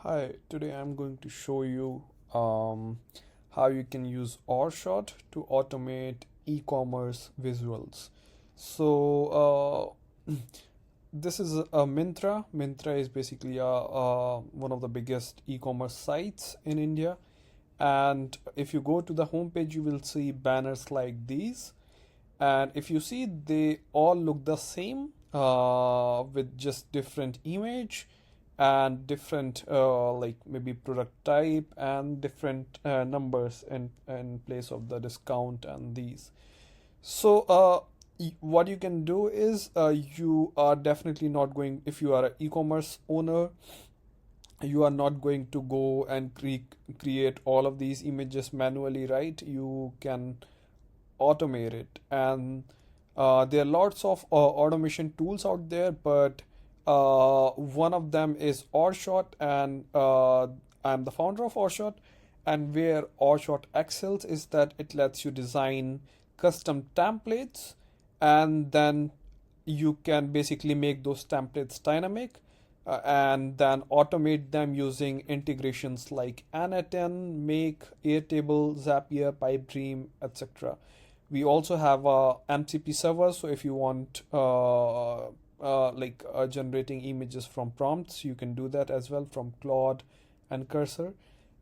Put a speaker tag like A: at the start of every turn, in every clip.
A: Hi, today I'm going to show you how you can use Orshot to automate e-commerce visuals. So this is a Myntra. Myntra is basically one of the biggest e-commerce sites in India. And if you go to the homepage, you will see banners like these. And if you see, they all look the same with just different image and different like maybe product type and different numbers in place of the discount and these. So what you can do is you are definitely not going, if you are an e-commerce owner, you are not going to go and create all of these images manually, right? You can automate it, and there are lots of automation tools out there, but one of them is Orshot, and I'm the founder of Orshot. And where Orshot excels is that it lets you design custom templates, and then you can basically make those templates dynamic, and then automate them using integrations like Anaton, Make, Airtable, Zapier, Pipedream, etc. We also have a MCP server, so if you want generating images from prompts, you can do that as well from Claude and Cursor.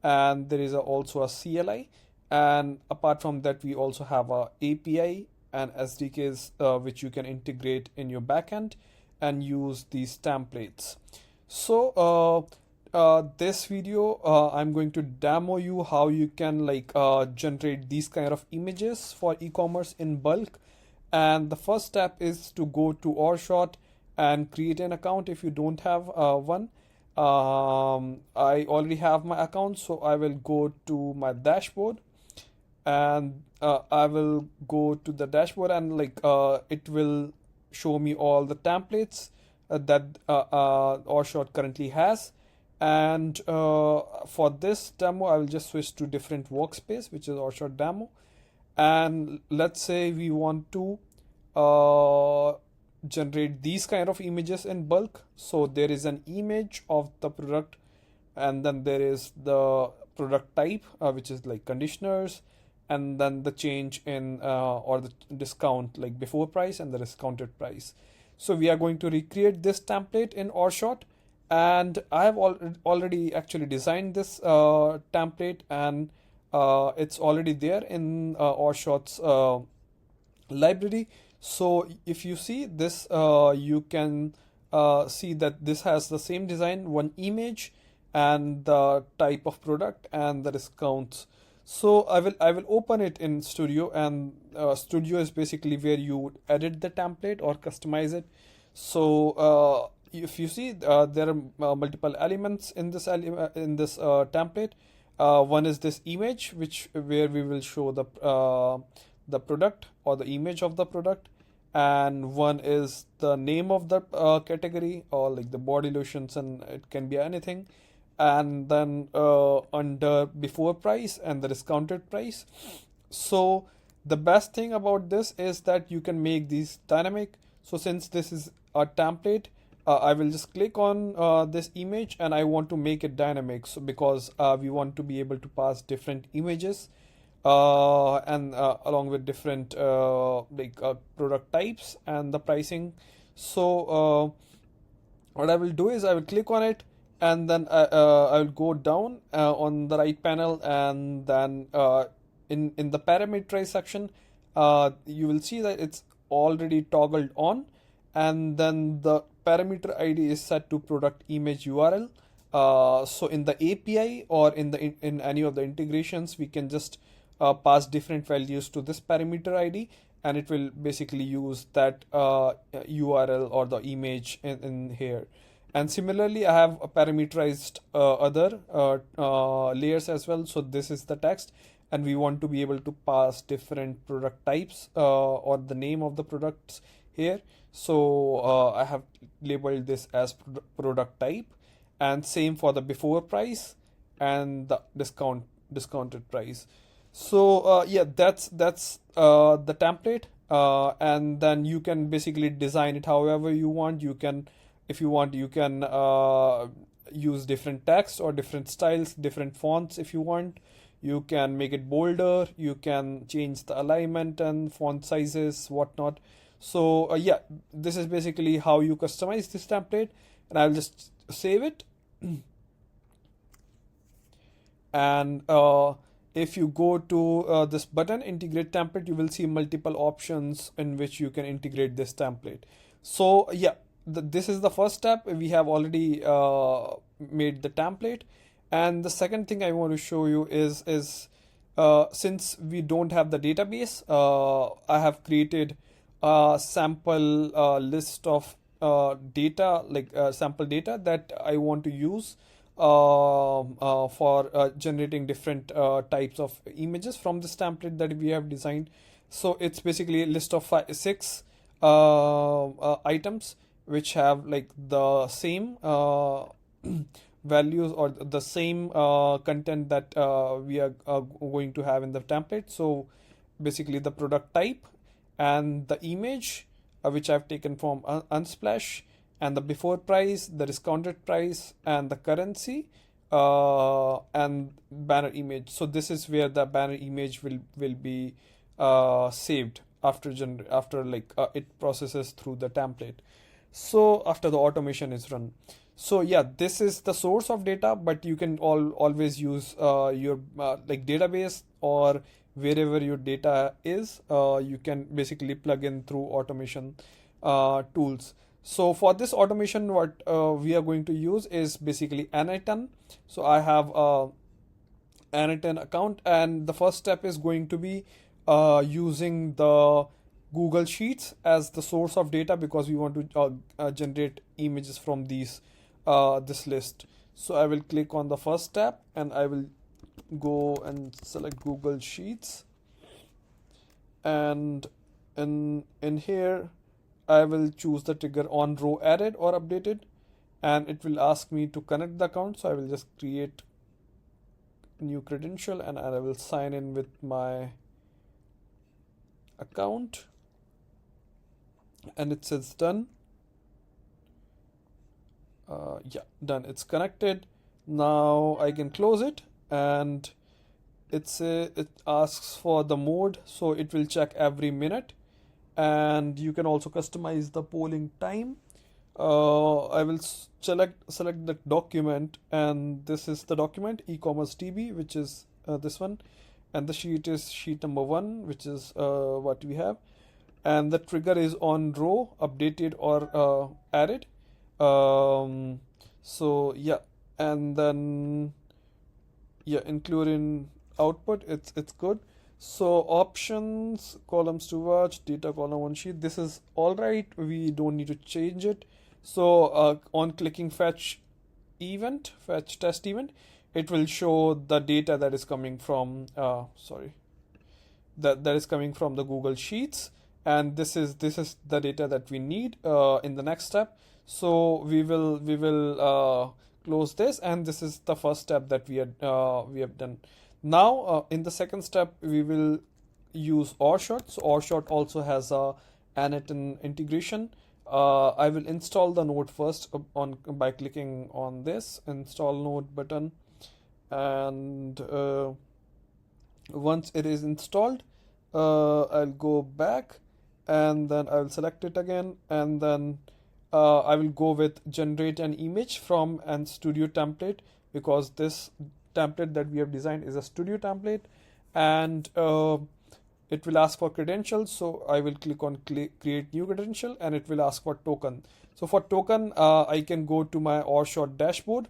A: And there is also a CLI. And apart from that, we also have a API and SDKs which you can integrate in your backend and use these templates. So this video, I'm going to demo you how you can generate these kind of images for e-commerce in bulk. And the first step is to go to Orshot and create an account if you don't have one. I already have my account, so I will go to my dashboard, and I will go to the dashboard, and it will show me all the templates that Orshot currently has. And for this demo, I will just switch to different workspace, which is Orshot demo. And let's say we want to generate these kind of images in bulk. So there is an image of the product, and then there is the product type, which is like conditioners, and then the change in or the discount, like before price and the discounted price. So we are going to recreate this template in Orshot, and I have already actually designed this template, and it's already there in Orshot's library. So if you see this, you can see that this has the same design, one image, and the type of product and the discounts. So I will open it in Studio, and Studio is basically where you would edit the template or customize it. So if you see, there are multiple elements in this template. One is this image, where we will show the product or the image of the product, and one is the name of the category, or like the body lotions, and it can be anything. And then under before price and the discounted price. So the best thing about this is that you can make these dynamic. So since this is a template, I will just click on this image, and I want to make it dynamic. So because we want to be able to pass different images and along with different product types and the pricing. So what I will do is I will click on it, and then I will go down on the right panel, and then in the parameterize section, you will see that it's already toggled on, and then the parameter ID is set to product image URL. So in the API or in any of the integrations, we can just pass different values to this parameter ID, and it will basically use that URL or the image in here. And similarly, I have parameterized other layers as well. So this is the text, and we want to be able to pass different product types or the name of the products here. So I have labeled this as product type, and same for the before price and the discounted price. So yeah, that's the template, and then you can basically design it however you want. You can, if you want, you can use different text or different styles, different fonts if you want. You can make it bolder, you can change the alignment and font sizes, whatnot. So yeah, this is basically how you customize this template, and I'll just save it. And if you go to this button, integrate template, you will see multiple options in which you can integrate this template. So yeah, this is the first step. We have already made the template. And the second thing I want to show you is since we don't have the database, I have created a sample list of data, like sample data that I want to use for generating different types of images from this template that we have designed. So it's basically a list of six items which have like the same values or the same content that we are going to have in the template. So basically the product type and the image which I've taken from Unsplash, and the before price, the discounted price, and the currency, and banner image. So this is where the banner image will be saved after it processes through the template. So after the automation is run. So yeah, this is the source of data, but you can always use your like database, or wherever your data is, you can basically plug in through automation tools. So for this automation, what we are going to use is basically N10. So I have a N10 account, and the first step is going to be using the Google Sheets as the source of data, because we want to generate images from this list. So I will click on the first tab, and I will go and select Google Sheets, and in here I will choose the trigger on row added or updated, and it will ask me to connect the account. So I will just create new credential, and I will sign in with my account, and it says done. Yeah, done. It's connected. Now I can close it, and it asks for the mode, so it will check every minute, and you can also customize the polling time. I will select the document, and this is the document eCommerce TB, which is this one, and the sheet is sheet number 1, which is what we have, and the trigger is on row updated or added. So yeah, and then yeah, include in output, it's good. So options, columns to watch, data column on sheet, this is all right, we don't need to change it. So on clicking fetch test event, it will show the data that is coming from that is coming from the Google Sheets, and this is the data that we need in the next step. So we will close this, and this is the first step that we have done. Now in the second step, we will use Orshot. So Orshot also has a N10 integration. I will install the node first by clicking on this install node button, and once it is installed, I'll go back, and then I will select it again, and then I will go with generate an image from an studio template, because this template that we have designed is a studio template, and it will ask for credentials. So I will click on create new credential, and it will ask for token. So for token, I can go to my Orshot dashboard,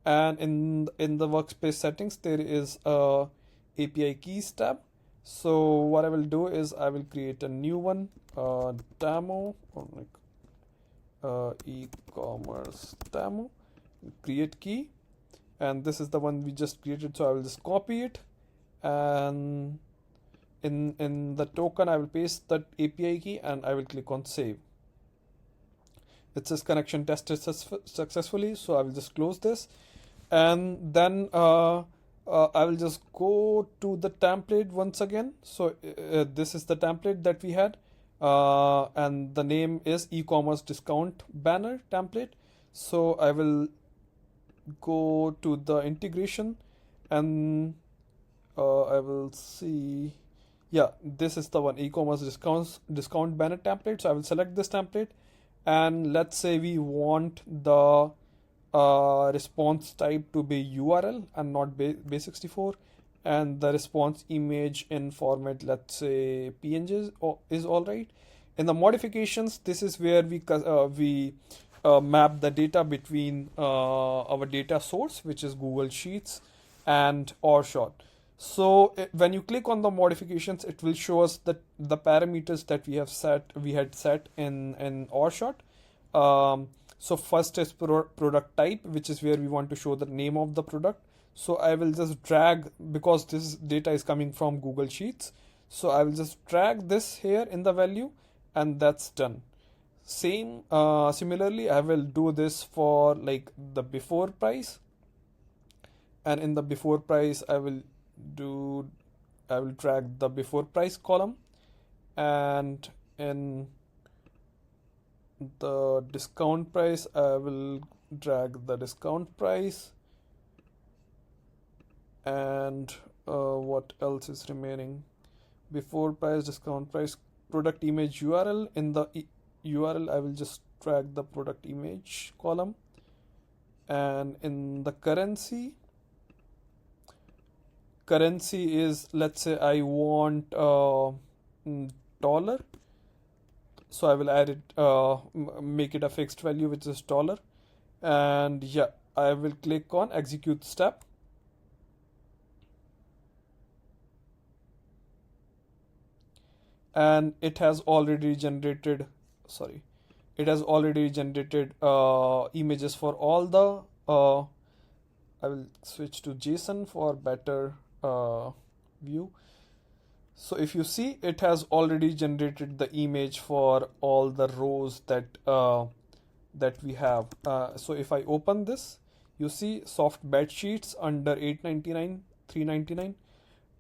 A: and in the workspace settings, there is a API keys tab. So what I will do is I will create a new one, demo, or like eCommerce demo, create key, and this is the one we just created. So I will just copy it, and in the token I will paste that API key, and I will click on save. It says connection tested successfully, so I will just close this, and then I will just go to the template once again. So this is the template that we had, and the name is eCommerce discount banner template. So I will go to the integration, and I will see. Yeah, this is the one, e-commerce discount banner template. So I will select this template, and let's say we want the response type to be URL and not base64, and the response image in format, let's say PNG is all right. In the modifications, this is where we map the data between our data source, which is Google Sheets, and Orshot. So when you click on the modifications, it will show us the parameters that we had set in Orshot. So first is product type, which is where we want to show the name of the product. So I will just drag, because this data is coming from Google Sheets. So I will just drag this here in the value, and that's done. Similarly, I will do this for like the before price, and in the before price, I will drag the before price column, and in the discount price, I will drag the discount price, and what else is remaining? Before price, discount price, product image URL. In the URL, I will just drag the product image column, and in the currency is, let's say I want dollar. So I will add it, make it a fixed value, which is dollar. And yeah, I will click on execute step. And it has already generated, images for all the, I will switch to JSON for better view. So if you see, it has already generated the image for all the rows that we have. So if I open this, you see soft bed sheets under 899, 399,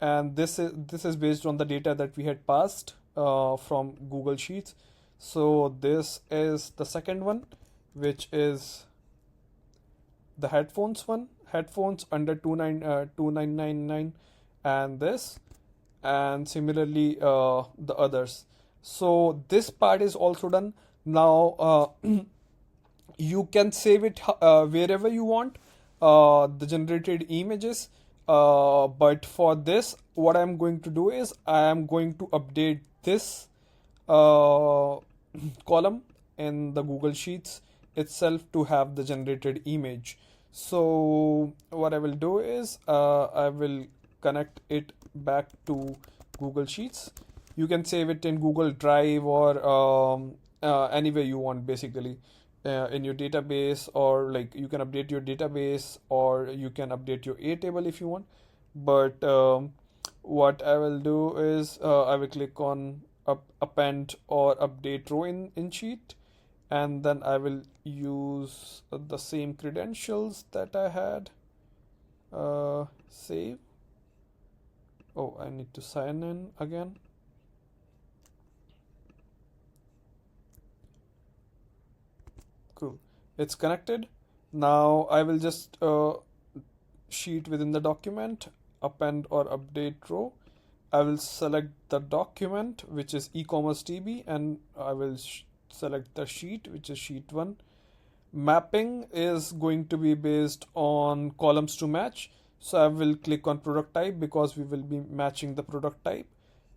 A: and this is based on the data that we had passed from Google Sheets. So this is the second one, which is the headphones one, headphones under 2999, and this, and similarly the others. So this part is also done. Now you can save it wherever you want, the generated images, but for this, what I'm going to do is I am going to update this column in the Google Sheets itself to have the generated image. So what I will do is I will connect it back to Google Sheets. You can save it in Google Drive or anywhere you want, basically, in your database, or like you can update your database, or you can update your A table if you want. But what I will do is I will click on append or update row in sheet, and then I will use the same credentials that I had. Save. Oh, I need to sign in again. Cool. It's connected. Now I will just sheet within the document, append or update row. I will select the document, which is eCommerce DB, and I will select the sheet, which is sheet 1. Mapping is going to be based on columns to match. So I will click on product type, because we will be matching the product type,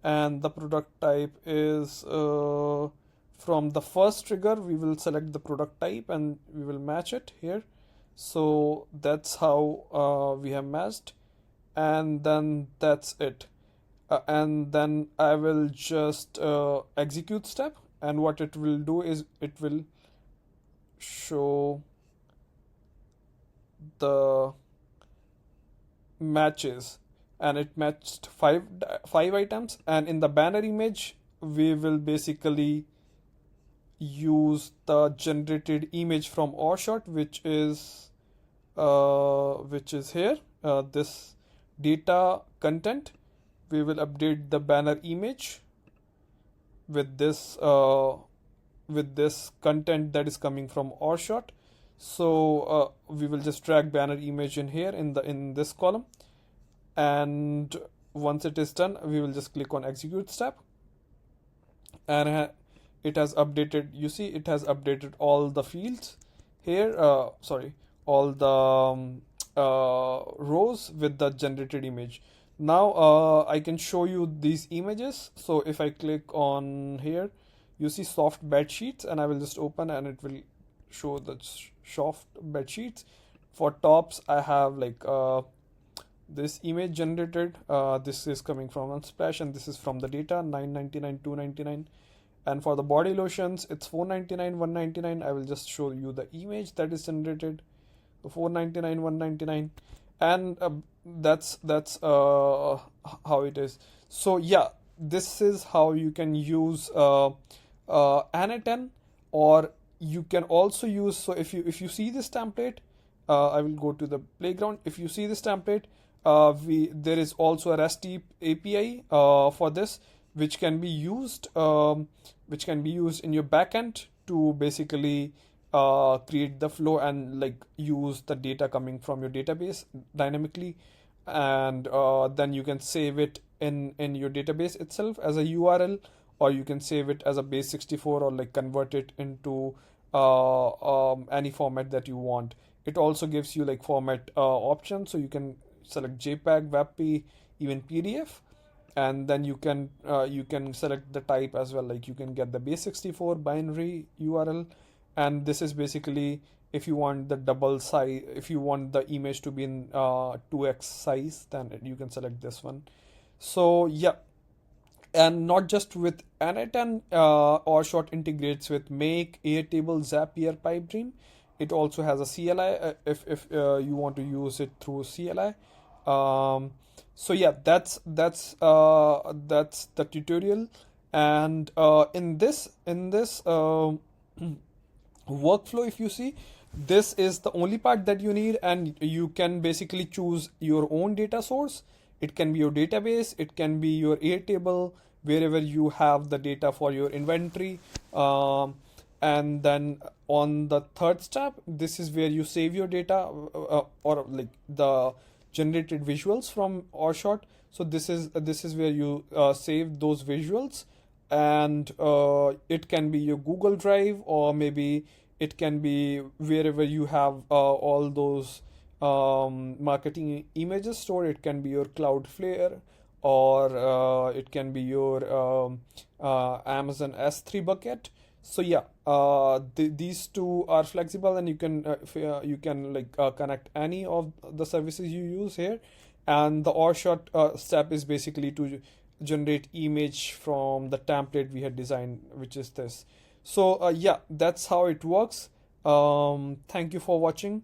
A: and the product type is from the first trigger we will select the product type and we will match it here. So that's how we have matched, and then that's it. And then I will just execute step, and what it will do is it will show the matches, and it matched five items. And in the banner image, we will basically use the generated image from Orshot, which is here, this data content. We will update the banner image with this content that is coming from Orshot. So we will just drag banner image in here in this column, and once it is done, we will just click on execute step, and it has updated. You see, it has updated all the fields here. Sorry, all the rows with the generated image. Now I can show you these images. So if I click on here, you see soft bed sheets, and I will just open, and it will show the soft bed sheets. For tops, I have like this image generated. This is coming from Unsplash, and this is from the data, $9.99, $2.99. And for the body lotions, it's $4.99, $1.99. I will just show you the image that is generated, $4.99, $1.99, and that's how it is. So yeah, this is how you can use Anatan, or you can also use. So if you see this template, I will go to the playground. If you see this template, there is also a REST API for this, which can be used in your backend to basically create the flow and like use the data coming from your database dynamically, and then you can save it in your database itself as a URL, or you can save it as a base64, or like convert it into any format that you want. It also gives you like format options, so you can select JPEG, WebP, even PDF, and then you can select the type as well. Like you can get the base64 binary URL, and this is basically if you want the double size, if you want the image to be in 2x size, then you can select this one. So yeah, and not just with Anatan, Orshot integrates with Make, Airtable, Zapier, Pipedream. It also has a CLI if you want to use it through CLI. So yeah, that's the tutorial, and in this workflow, if you see, this is the only part that you need, and you can basically choose your own data source. It can be your database, it can be your Airtable, wherever you have the data for your inventory. And then on the third step, this is where you save your data, or like the generated visuals from Orshot. So this is where you save those visuals, and it can be your Google Drive, or maybe it can be wherever you have all those marketing images stored. It can be your Cloudflare, or it can be your Amazon S3 bucket. So yeah, these two are flexible, and you can like connect any of the services you use here. And the Orshot step is basically to generate image from the template we had designed, which is this. So yeah, that's how it works. Thank you for watching.